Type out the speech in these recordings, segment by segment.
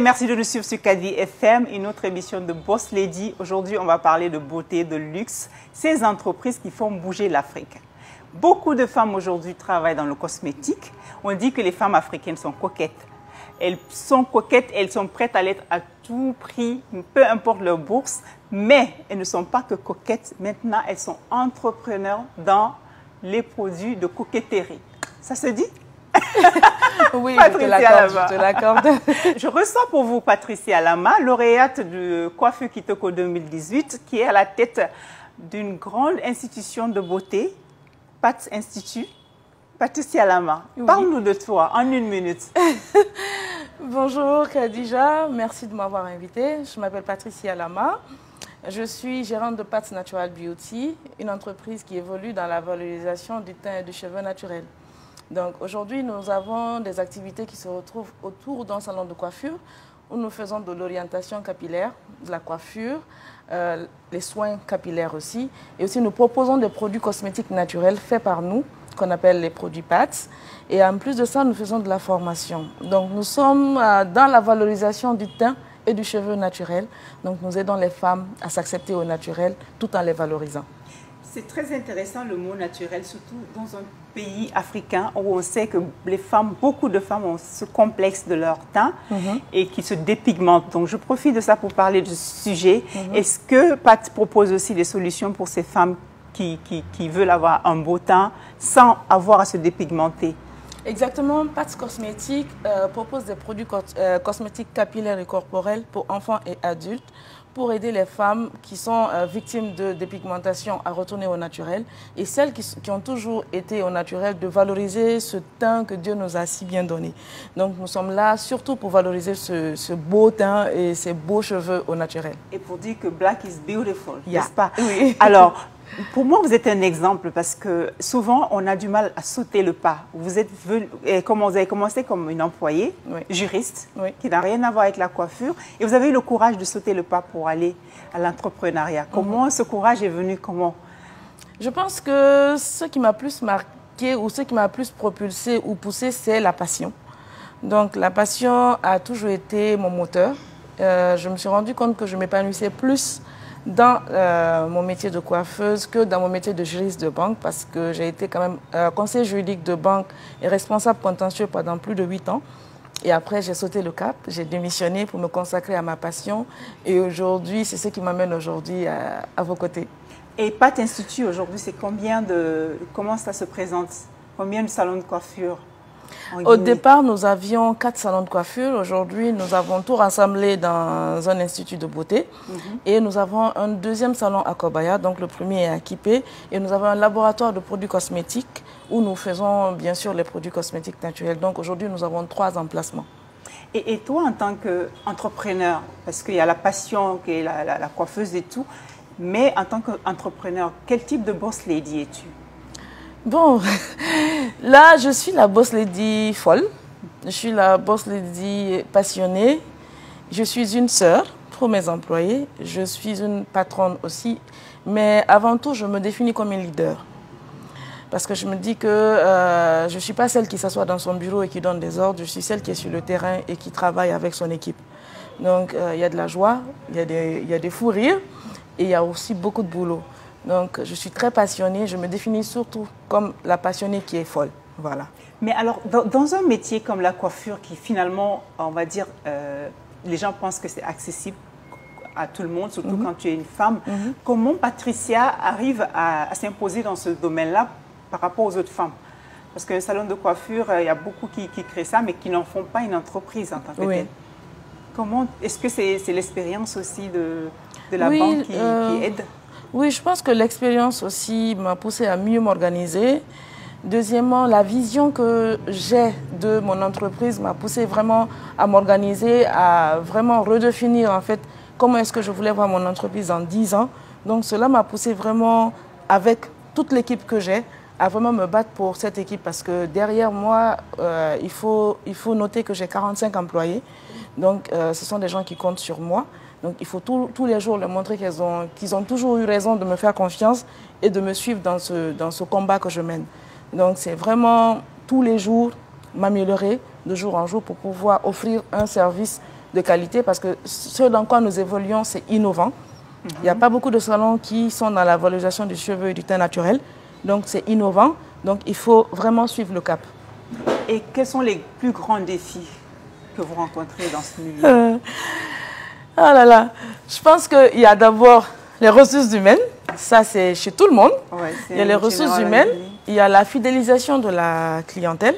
merci de nous suivre sur Kadi FM, une autre émission de Boss Lady. Aujourd'hui, on va parler de beauté, de luxe, ces entreprises qui font bouger l'Afrique. Beaucoup de femmes aujourd'hui travaillent dans le cosmétique. On dit que les femmes africaines sont coquettes. Elles sont coquettes, elles sont prêtes à l'être à tout prix, peu importe leur bourse, mais elles ne sont pas que coquettes. Maintenant, elles sont entrepreneurs dans les produits de coquetterie. Ça se dit? Oui, je te l'accorde. Je reçois pour vous Patricia Lama, lauréate de Coiffure Kitoko 2018, qui est à la tête d'une grande institution de beauté, Pat Institute. Patricia Lama, oui. Parle-nous de toi en une minute. Bonjour Khadija, merci de m'avoir invitée. Je m'appelle Patricia Lama. Je suis gérante de Pat Natural Beauty, une entreprise qui évolue dans la valorisation du teint et du cheveu naturel. Donc aujourd'hui, nous avons des activités qui se retrouvent autour d'un salon de coiffure où nous faisons de l'orientation capillaire, de la coiffure, les soins capillaires aussi. Et aussi, nous proposons des produits cosmétiques naturels faits par nous, qu'on appelle les produits PATS. Et en plus de ça, nous faisons de la formation. Donc nous sommes dans la valorisation du teint et du cheveu naturel. Donc nous aidons les femmes à s'accepter au naturel tout en les valorisant. C'est très intéressant le mot naturel, surtout dans un pays africain où on sait que les femmes, beaucoup de femmes ont ce complexe de leur teint et qui se dépigmentent. Donc je profite de ça pour parler de ce sujet. Est-ce que Pat propose aussi des solutions pour ces femmes qui veulent avoir un beau teint sans avoir à se dépigmenter? Exactement, Pat Cosmétiques propose des produits cosmétiques capillaires et corporels pour enfants et adultes pour aider les femmes qui sont victimes de dépigmentation à retourner au naturel et celles qui ont toujours été au naturel de valoriser ce teint que Dieu nous a si bien donné. Donc nous sommes là surtout pour valoriser ce beau teint et ces beaux cheveux au naturel. Et pour dire que black is beautiful, yeah. N'est-ce pas? Oui. Alors, pour moi, vous êtes un exemple parce que souvent, on a du mal à sauter le pas. Vous avez commencé comme une employée, juriste, qui n'a rien à voir avec la coiffure. Et vous avez eu le courage de sauter le pas pour aller à l'entrepreneuriat. Comment ce courage est venu? Comment? Je pense que ce qui m'a plus marqué ou ce qui m'a plus propulsé ou poussé, c'est la passion. Donc, la passion a toujours été mon moteur. Je me suis rendu compte que je m'épanouissais plus dans mon métier de coiffeuse que dans mon métier de juriste de banque parce que j'ai été quand même conseiller juridique de banque et responsable contentieux pendant plus de 8 ans. Et après, j'ai sauté le cap, j'ai démissionné pour me consacrer à ma passion. Et aujourd'hui, c'est ce qui m'amène aujourd'hui à vos côtés. Et Pat Institute, aujourd'hui, c'est comment ça se présente? Combien de salons de coiffure? Au départ, nous avions 4 salons de coiffure. Aujourd'hui, nous avons tout rassemblé dans un institut de beauté. Et nous avons un deuxième salon à Kobaya, donc le premier est à Kipé. Et nous avons un laboratoire de produits cosmétiques où nous faisons bien sûr les produits cosmétiques naturels. Donc aujourd'hui, nous avons 3 emplacements. Et toi, en tant qu'entrepreneur, parce qu'il y a la passion qui est la coiffeuse et tout, mais en tant qu'entrepreneur, quel type de boss lady es-tu? Bon, là, je suis la boss lady folle. Je suis la boss lady passionnée. Je suis une sœur pour mes employés. Je suis une patronne aussi. Mais avant tout, je me définis comme une leader. Parce que je me dis que je ne suis pas celle qui s'assoit dans son bureau et qui donne des ordres. Je suis celle qui est sur le terrain et qui travaille avec son équipe. Donc, il y a de la joie, il y a des fous rires et il y a aussi beaucoup de boulot. Donc, je suis très passionnée. Je me définis surtout comme la passionnée qui est folle. Voilà. Mais alors, dans un métier comme la coiffure, qui finalement, on va dire, les gens pensent que c'est accessible à tout le monde, surtout quand tu es une femme, comment Patricia arrive à s'imposer dans ce domaine-là par rapport aux autres femmes? Parce qu'un salon de coiffure, il y a beaucoup qui créent ça, mais qui n'en font pas une entreprise en tant que telle. Comment, est-ce que c'est l'expérience aussi de la banque qui aide? Oui, je pense que l'expérience aussi m'a poussée à mieux m'organiser. Deuxièmement, la vision que j'ai de mon entreprise m'a poussée vraiment à m'organiser, à vraiment redéfinir en fait comment est-ce que je voulais voir mon entreprise dans 10 ans. Donc cela m'a poussée vraiment, avec toute l'équipe que j'ai, à vraiment me battre pour cette équipe parce que derrière moi, il faut noter que j'ai 45 employés. Donc ce sont des gens qui comptent sur moi. Donc il faut tous les jours leur montrer qu'ils ont toujours eu raison de me faire confiance et de me suivre dans ce combat que je mène. Donc c'est vraiment tous les jours m'améliorer de jour en jour pour pouvoir offrir un service de qualité parce que ce dans quoi nous évoluons, c'est innovant. Il n'y a pas beaucoup de salons qui sont dans la valorisation du cheveu et du teint naturel. Donc, c'est innovant. Donc, il faut vraiment suivre le cap. Et quels sont les plus grands défis que vous rencontrez dans ce milieu? Ah là là, je pense qu'il y a d'abord les ressources humaines. Ça, c'est chez tout le monde. Ouais, il y a les ressources humaines. Il y a la fidélisation de la clientèle.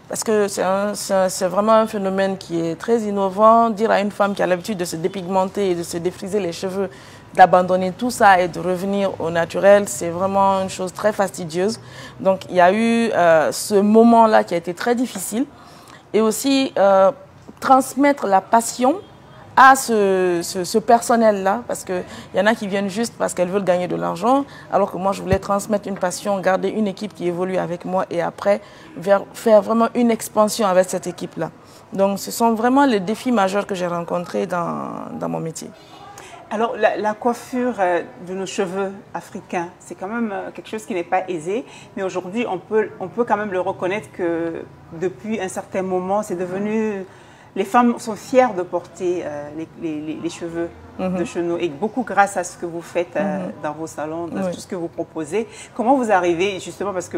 Parce que c'est vraiment un phénomène qui est très innovant. Dire à une femme qui a l'habitude de se dépigmenter et de se défriser les cheveux, d'abandonner tout ça et de revenir au naturel, c'est vraiment une chose très fastidieuse. Donc, il y a eu ce moment-là qui a été très difficile. Et aussi, transmettre la passion à ce personnel-là, parce qu'il y en a qui viennent juste parce qu'elles veulent gagner de l'argent, alors que moi, je voulais transmettre une passion, garder une équipe qui évolue avec moi et après, faire vraiment une expansion avec cette équipe-là. Donc, ce sont vraiment les défis majeurs que j'ai rencontrés dans mon métier. Alors, la coiffure de nos cheveux africains, c'est quand même quelque chose qui n'est pas aisé, mais aujourd'hui, on peut quand même le reconnaître que depuis un certain moment, c'est devenu... Les femmes sont fières de porter les cheveux de chenaux et beaucoup grâce à ce que vous faites dans vos salons, dans tout ce que vous proposez. Comment vous arrivez, justement, parce que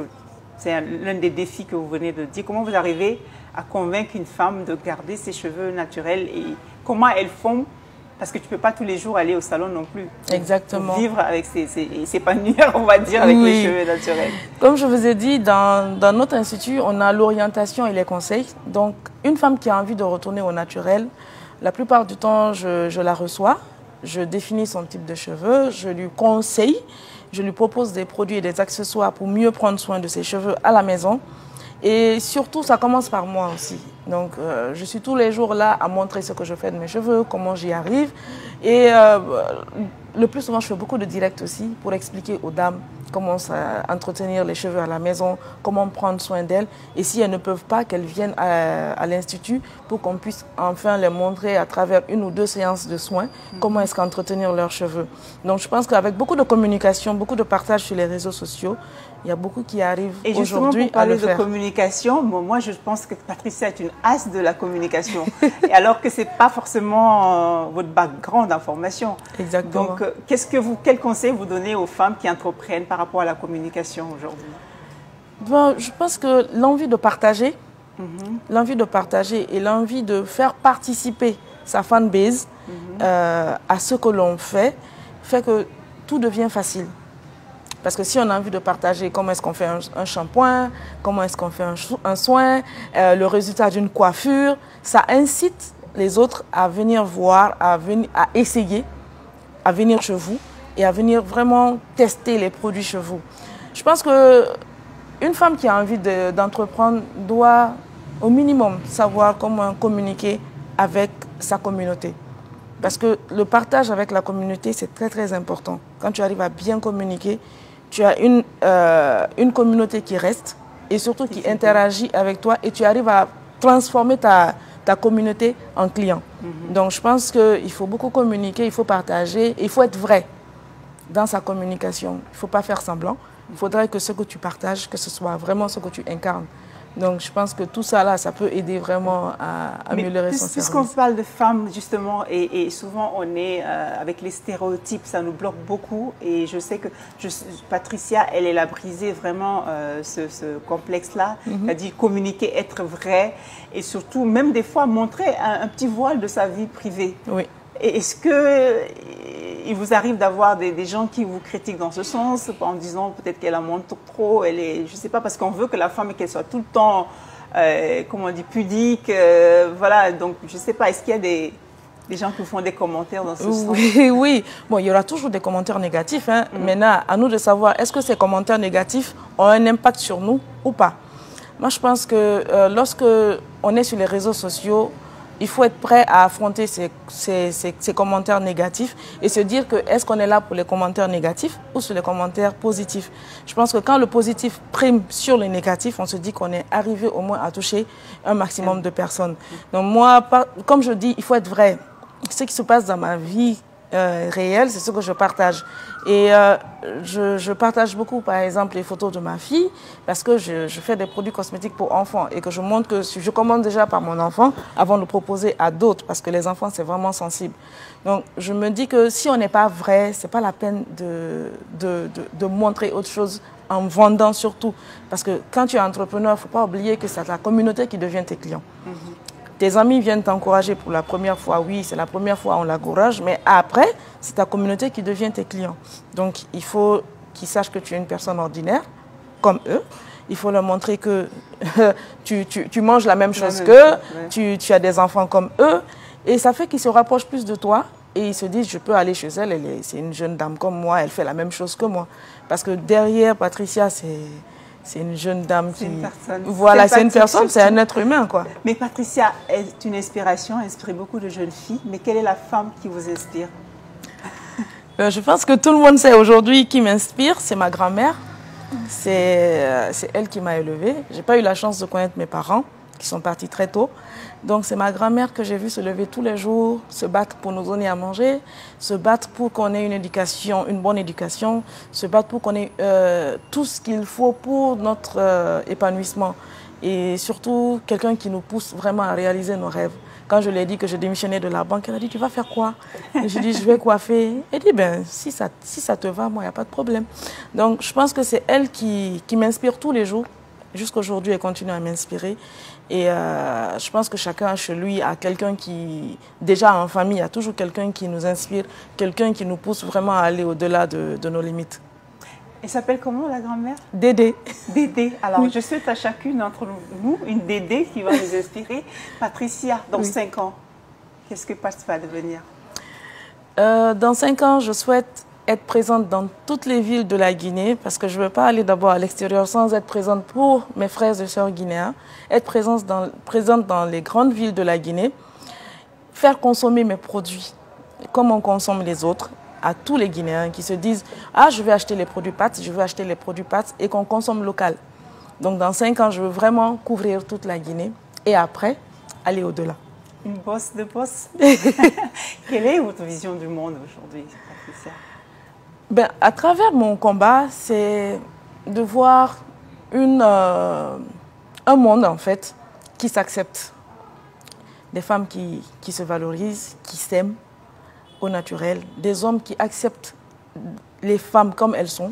c'est l'un des défis que vous venez de dire, comment vous arrivez à convaincre une femme de garder ses cheveux naturels et comment elles font? Parce que tu ne peux pas tous les jours aller au salon non plus. Exactement. Pour vivre avec s'épanouir, on va dire, avec les cheveux naturels. Comme je vous ai dit, dans notre institut, on a l'orientation et les conseils. Donc, une femme qui a envie de retourner au naturel, la plupart du temps, je la reçois. Je définis son type de cheveux, je lui conseille, je lui propose des produits et des accessoires pour mieux prendre soin de ses cheveux à la maison. Et surtout, ça commence par moi aussi. Donc, je suis tous les jours là à montrer ce que je fais de mes cheveux, comment j'y arrive. Et le plus souvent, je fais beaucoup de directs aussi pour expliquer aux dames comment entretenir les cheveux à la maison, comment prendre soin d'elles. Et si elles ne peuvent pas, qu'elles viennent à l'Institut pour qu'on puisse enfin les montrer à travers 1 ou 2 séances de soins comment est-ce qu'entretenir leurs cheveux. Donc, je pense qu'avec beaucoup de communication, beaucoup de partage sur les réseaux sociaux, il y a beaucoup qui arrivent aujourd'hui à le faire. Et justement, pour parler de communication, bon, moi, je pense que Patricia est une as de la communication. Et alors que ce n'est pas forcément votre background d'information. Exactement. Donc, quel conseil vous donnez aux femmes qui entreprennent par rapport à la communication aujourd'hui? Bon, je pense que l'envie de partager, l'envie de partager et l'envie de faire participer sa fanbase à ce que l'on fait que tout devient facile. Parce que si on a envie de partager comment est-ce qu'on fait un shampoing, comment est-ce qu'on fait un soin, le résultat d'une coiffure, ça incite les autres à venir voir, à essayer, à venir chez vous et à venir vraiment tester les produits chez vous. Je pense qu'une femme qui a envie d'entreprendre doit au minimum savoir comment communiquer avec sa communauté. Parce que le partage avec la communauté, c'est très très important. Quand tu arrives à bien communiquer, tu as une communauté qui reste et surtout qui interagit avec toi et tu arrives à transformer ta communauté en client. Donc je pense qu'il faut beaucoup communiquer, il faut partager, il faut être vrai dans sa communication. Il ne faut pas faire semblant. Il faudrait que ce que tu partages, que ce soit vraiment ce que tu incarnes. Donc je pense que tout ça là, ça peut aider vraiment à améliorer son service. Puisqu'on parle de femmes justement et souvent on est avec les stéréotypes, ça nous bloque beaucoup et je sais que Patricia, elle a brisé vraiment ce complexe-là, c'est-à-dire communiquer, être vrai et surtout même des fois montrer un petit voile de sa vie privée. Oui. Est-ce qu'il vous arrive d'avoir des gens qui vous critiquent dans ce sens, en disant peut-être qu'elle en montre trop, je ne sais pas, parce qu'on veut que la femme qu'elle soit tout le temps, comment on dit, pudique, voilà, donc je ne sais pas, est-ce qu'il y a des gens qui vous font des commentaires dans ce sens? Oui, bon, il y aura toujours des commentaires négatifs, hein. Maintenant, à nous de savoir, est-ce que ces commentaires négatifs ont un impact sur nous ou pas? Moi, je pense que lorsque on est sur les réseaux sociaux, il faut être prêt à affronter ces commentaires négatifs et se dire que est-ce qu'on est là pour les commentaires négatifs ou sur les commentaires positifs. Je pense que quand le positif prime sur le négatif, on se dit qu'on est arrivé au moins à toucher un maximum de personnes. Donc moi, comme je dis, il faut être vrai. Ce qui se passe dans ma vie réel, c'est ce que je partage. Et je partage beaucoup, par exemple, les photos de ma fille, parce que je fais des produits cosmétiques pour enfants et que je montre que je commande déjà par mon enfant avant de le proposer à d'autres, parce que les enfants, c'est vraiment sensible. Donc, je me dis que si on n'est pas vrai, c'est pas la peine de montrer autre chose en vendant surtout. Parce que quand tu es entrepreneur, il ne faut pas oublier que c'est la communauté qui devient tes clients. Tes amis viennent t'encourager pour la première fois, oui, c'est la première fois, on l'encourage, mais après, c'est ta communauté qui devient tes clients. Donc, il faut qu'ils sachent que tu es une personne ordinaire, comme eux. Il faut leur montrer que tu manges la même chose qu'eux, tu as des enfants comme eux, et ça fait qu'ils se rapprochent plus de toi, et ils se disent, je peux aller chez elle, c'est une jeune dame comme moi, elle fait la même chose que moi. Parce que derrière Patricia, c'est une jeune dame qui... Une personne. Voilà, c'est une personne, c'est un être humain, quoi. Mais Patricia est une inspiration, inspire beaucoup de jeunes filles. Mais quelle est la femme qui vous inspire? Je pense que tout le monde sait aujourd'hui qui m'inspire, c'est ma grand-mère. C'est elle qui m'a élevée. Je n'ai pas eu la chance de connaître mes parents, qui sont partis très tôt. Donc c'est ma grand-mère que j'ai vue se lever tous les jours, se battre pour nous donner à manger, se battre pour qu'on ait une éducation, une bonne éducation, se battre pour qu'on ait tout ce qu'il faut pour notre épanouissement. Et surtout, quelqu'un qui nous pousse vraiment à réaliser nos rêves. Quand je lui ai dit que je démissionnais de la banque, elle a dit, tu vas faire quoi? J'ai dit, je vais coiffer. Elle dit, ben, si ça te va, moi, il n'y a pas de problème. Donc, je pense que c'est elle qui m'inspire tous les jours. Jusqu'aujourd'hui, elle continue à m'inspirer. Et je pense que chacun chez lui a quelqu'un qui, déjà en famille, il y a toujours quelqu'un qui nous inspire, quelqu'un qui nous pousse vraiment à aller au-delà de nos limites. Elle s'appelle comment, la grand-mère? Dédé. Dédé. Alors, je souhaite à chacune d'entre nous une Dédé qui va nous inspirer. Patricia, dans 5 ans, qu'est-ce que Pat va devenir? Dans 5 ans, je souhaite être présente dans toutes les villes de la Guinée, parce que je ne veux pas aller d'abord à l'extérieur sans être présente pour mes frères et sœurs guinéens, être présente dans les grandes villes de la Guinée, faire consommer mes produits comme on consomme les autres, à tous les Guinéens qui se disent « Ah, je vais acheter les produits Pat, je veux acheter les produits Pat » et qu'on consomme local. Donc dans 5 ans, je veux vraiment couvrir toute la Guinée et après, aller au-delà. Une bosse de boss. Quelle est votre vision du monde aujourd'hui, Patricia? Ben, à travers mon combat, c'est de voir un monde, en fait, qui s'accepte. Des femmes qui se valorisent, qui s'aiment au naturel. Des hommes qui acceptent les femmes comme elles sont.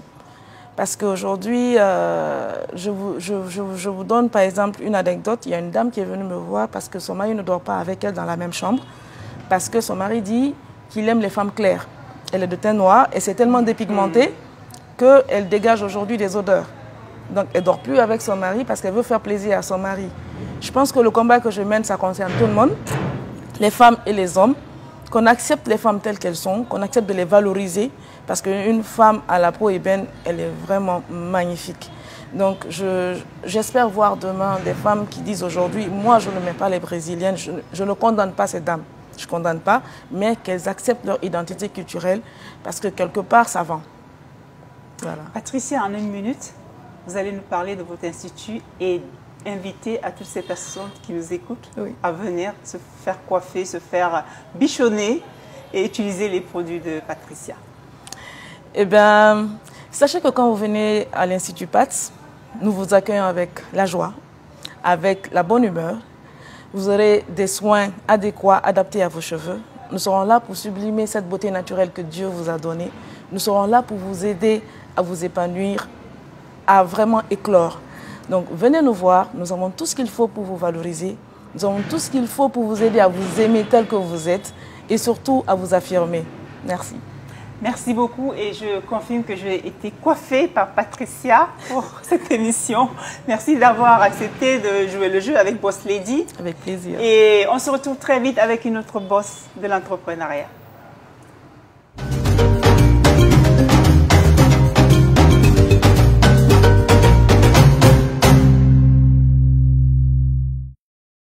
Parce qu'aujourd'hui, je vous donne par exemple une anecdote. Il y a une dame qui est venue me voir parce que son mari ne dort pas avec elle dans la même chambre. Parce que son mari dit qu'il aime les femmes claires. Elle est de teint noir et c'est tellement dépigmenté qu'elle dégage aujourd'hui des odeurs. Donc elle ne dort plus avec son mari parce qu'elle veut faire plaisir à son mari. Je pense que le combat que je mène, ça concerne tout le monde, les femmes et les hommes, qu'on accepte les femmes telles qu'elles sont, qu'on accepte de les valoriser, parce qu'une femme à la peau ébène, elle est vraiment magnifique. Donc j'espère voir demain des femmes qui disent aujourd'hui, moi je ne mets pas les brésiliennes, je ne condamne pas ces dames. Je ne condamne pas, mais qu'elles acceptent leur identité culturelle parce que quelque part, ça vend. Voilà. Patricia, en 1 minute, vous allez nous parler de votre institut et inviter à toutes ces personnes qui nous écoutent à venir se faire coiffer, se faire bichonner et utiliser les produits de Patricia. Eh bien, sachez que quand vous venez à l'Institut PATS, nous vous accueillons avec la joie, avec la bonne humeur. Vous aurez des soins adéquats, adaptés à vos cheveux. Nous serons là pour sublimer cette beauté naturelle que Dieu vous a donnée. Nous serons là pour vous aider à vous épanouir, à vraiment éclore. Donc venez nous voir, nous avons tout ce qu'il faut pour vous valoriser. Nous avons tout ce qu'il faut pour vous aider à vous aimer tel que vous êtes et surtout à vous affirmer. Merci. Merci beaucoup et je confirme que j'ai été coiffée par Patricia pour cette émission. Merci d'avoir accepté de jouer le jeu avec Boss Lady. Avec plaisir. Et on se retrouve très vite avec une autre boss de l'entrepreneuriat.